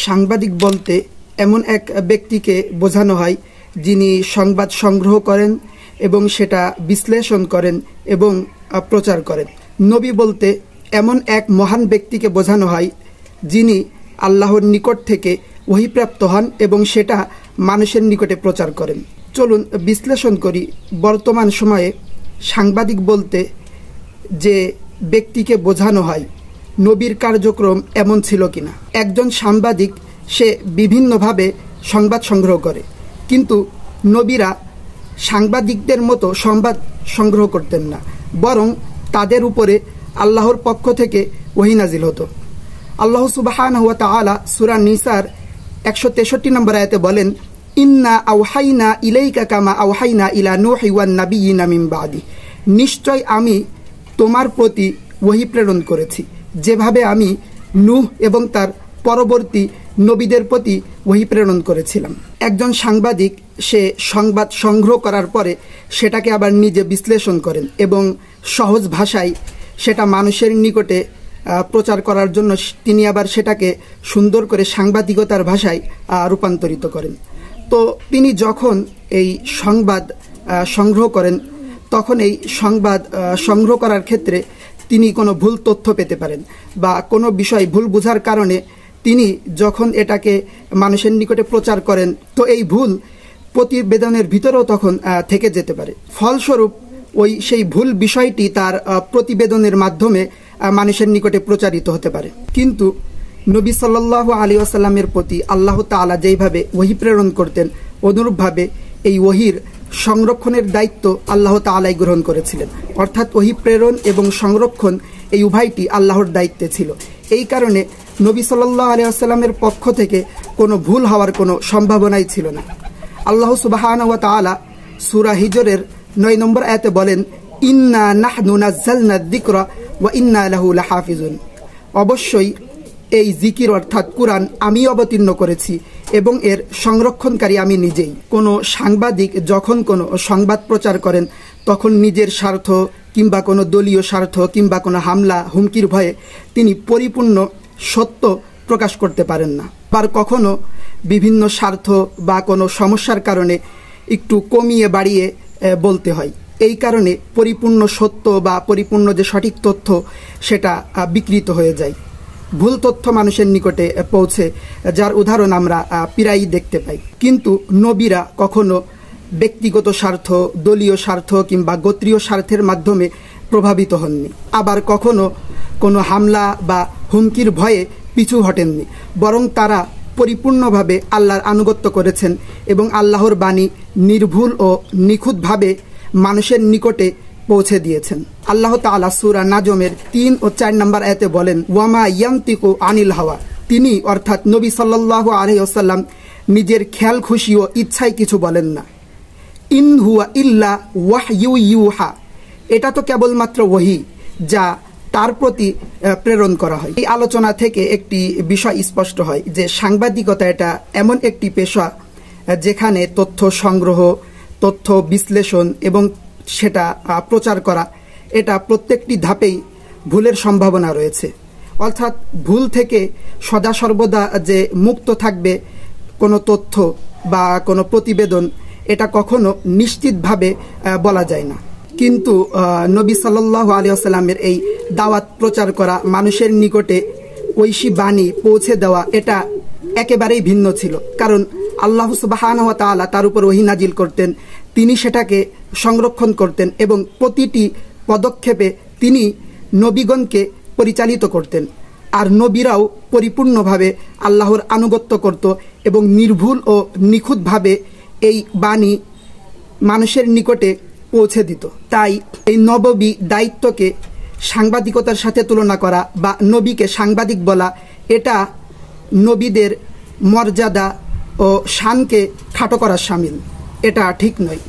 সাংবাদিক বলতে এমন এক ব্যক্তিকে বোঝানো হয় যিনি সংবাদ সংগ্রহ করেন এবং সেটা বিশ্লেষণ করেন এবং প্রচার করেন। নবী বলতে এমন এক মহান ব্যক্তিকে বোঝানো হয় যিনি আল্লাহর নিকট থেকে ওহীপ্রাপ্ত হন এবং সেটা মানুষের নিকটে প্রচার করেন। চলুন বিশ্লেষণ করি বর্তমান সময়ে সাংবাদিক বলতে যে ব্যক্তিকে বোঝানো হয় নবীর কার্যক্রম এমন ছিল কিনা। একজন সাংবাদিক সে বিভিন্নভাবে সংবাদ সংগ্রহ করে, কিন্তু নবীরা সাংবাদিকদের মতো সংবাদ সংগ্রহ করতেন না, বরং তাদের উপরে আল্লাহর পক্ষ থেকে ওহী নাজিল হতো। আল্লাহ সুবহানাহু ওয়া তাআলা সূরা নিসার 163 নম্বর আয়াতে বলেন, ইন্না আওহাইনা ইলাইকা কামা আওহাইনা ইলা নূহি ওয়ান নাবিয়্যিনা মিন বাদি। নিশ্চয় আমি তোমার প্রতি ওহী প্রেরণ করেছি যেভাবে আমি নূহ এবং তার পরবর্তী নবীদের প্রতি ওহী প্রেরণ করেছিলাম। একজন সাংবাদিক সে সংবাদ সংগ্রহ করার পরে সেটাকে আবার নিজে বিশ্লেষণ করেন এবং সহজ ভাষায় সেটা মানুষের নিকটে প্রচার করার জন্য তিনি আবার সেটাকে সুন্দর করে সাংবাদিকতার ভাষায় রূপান্তরিত করেন। তো তিনি যখন এই সংবাদ সংগ্রহ করেন তখন এই সংবাদ সংগ্রহ করার ক্ষেত্রে তিনি কোনো ভুল তথ্য পেতে পারেন বা কোনো বিষয় ভুল বোঝার কারণে তিনি যখন এটাকে মানুষের নিকটে প্রচার করেন তো এই ভুল প্রতিবেদনের ভিতরেও তখন থেকে যেতে পারে। ফলস্বরূপ সেই ভুল বিষয়টি তার প্রতিবেদনের মাধ্যমে মানুষের নিকটে প্রচারিত হতে পারে। কিন্তু নবী সাল্লাল্লাহু আলাইহি ওয়াসাল্লামের প্রতি আল্লাহ তাআলা যেইভাবে ওহী প্রেরণ করতেন অনুরূপভাবে এই ওহীর সংরক্ষণের দায়িত্ব আল্লাহ তাআলাই গ্রহণ করেছিলেন। অর্থাৎ ওহী প্রেরণ এবং সংরক্ষণ এই উভয়টি আল্লাহর দায়িত্বে ছিল। এই কারণে নবী সাল্লাল্লাহু আলাইহি ওয়াসাল্লামের পক্ষ থেকে কোনো ভুল হওয়ার কোনো সম্ভাবনাই ছিল না। আল্লাহ সুবহানাহু ওয়া তাআলা সূরা হিজরের 9 নম্বর আয়াতে বলেন, ইন্না নাহনু নাযালনা যিকরা ওয়া ইন্না লাহু লাহাফিজুন। অবশ্যই এই জিকির অর্থাৎ কুরআন আমি অবতীর্ণ করেছি এবং এর সংরক্ষণকারী আমি নিজেই। কোনো সাংবাদিক যখন কোনো সংবাদ প্রচার করেন তখন নিজের স্বার্থ কিংবা কোনো দলীয় স্বার্থ কিংবা কোনো হামলা হুমকির ভয়ে তিনি পরিপূর্ণ সত্য প্রকাশ করতে পারেন না। আর কখনো বিভিন্ন স্বার্থ বা কোনো সমস্যার কারণে একটু কমিয়ে বাড়িয়ে বলতে হয়। এই কারণে পরিপূর্ণ সত্য বা পরিপূর্ণ যে সঠিক তথ্য সেটা বিকৃত হয়ে যায়, ভুল তথ্য মানুষের নিকটে পৌঁছে, যার উদাহরণ আমরা প্রায়ই দেখতে পাই। কিন্তু নবীরা কখনো ব্যক্তিগত স্বার্থ, দলীয় স্বার্থ কিংবা গোত্রীয় স্বার্থের মাধ্যমে প্রভাবিত হননি। আবার কখনো কোনো হামলা বা হুমকির ভয়ে পিছু হটেননি, বরং তারা পরিপূর্ণভাবে আল্লাহর আনুগত্য করেছেন এবং আল্লাহর বাণী নির্ভুল ও নিখুঁতভাবে মানুষের নিকটে পৌঁছে দিয়েছেন। আল্লাহ তাআলা সূরা নাজমের 3 ও 4 নম্বর আয়াতে বলেন, ওয়ামা ইয়ান্তিকু আনিল হাওয়া। তিনি অর্থাৎ নবী সাল্লাল্লাহু আলাইহি ওয়াসাল্লাম নিজের খেয়াল খুশি ও ইচ্ছায় কিছু বলেন না। ইন হুয়া ইল্লা ওয়াহয়ু ইউহা। এটা তো কেবলমাত্র ওহী যা তার প্রতি প্রেরণ করা হয়। এই আলোচনা থেকে একটি বিষয় স্পষ্ট হয় যে সাংবাদিকতা এটা এমন একটি পেশা যেখানে তথ্য সংগ্রহ, তথ্য বিশ্লেষণ এবং সেটা প্রচার করা, এটা প্রত্যেকটি ধাপেই ভুলের সম্ভাবনা রয়েছে। অর্থাৎ ভুল থেকে সদা সর্বদা যে মুক্ত থাকবে কোনো তথ্য বা কোনো প্রতিবেদন, এটা কখনো নিশ্চিতভাবে বলা যায় না। কিন্তু নবী সাল্লাল্লাহু আলাইহি ওয়াসাল্লামের এই দাওয়াত প্রচার করা, মানুষের নিকটে ঐশী বাণী পৌঁছে দেওয়া, এটা একেবারেই ভিন্ন ছিল। কারণ আল্লাহ সুবহানাহু ওয়া তাআলা তার উপর ওহী নাজিল করতেন, তিনি সেটাকে সংরক্ষণ করতেন এবং প্রতিটি পদক্ষেপে তিনি নবীগণকে পরিচালিত করতেন। আর নবীরাও পরিপূর্ণভাবে আল্লাহর আনুগত্য করত এবং নির্ভুল ও নিখুঁতভাবে এই বাণী মানুষের নিকটে পৌঁছে দিত। তাই এই নববী দায়িত্বকে সাংবাদিকতার সাথে তুলনা করা বা নবীকে সাংবাদিক বলা, এটা নবীদের মর্যাদা ও শানকে খাটো করার শামিল। এটা ঠিক নয়।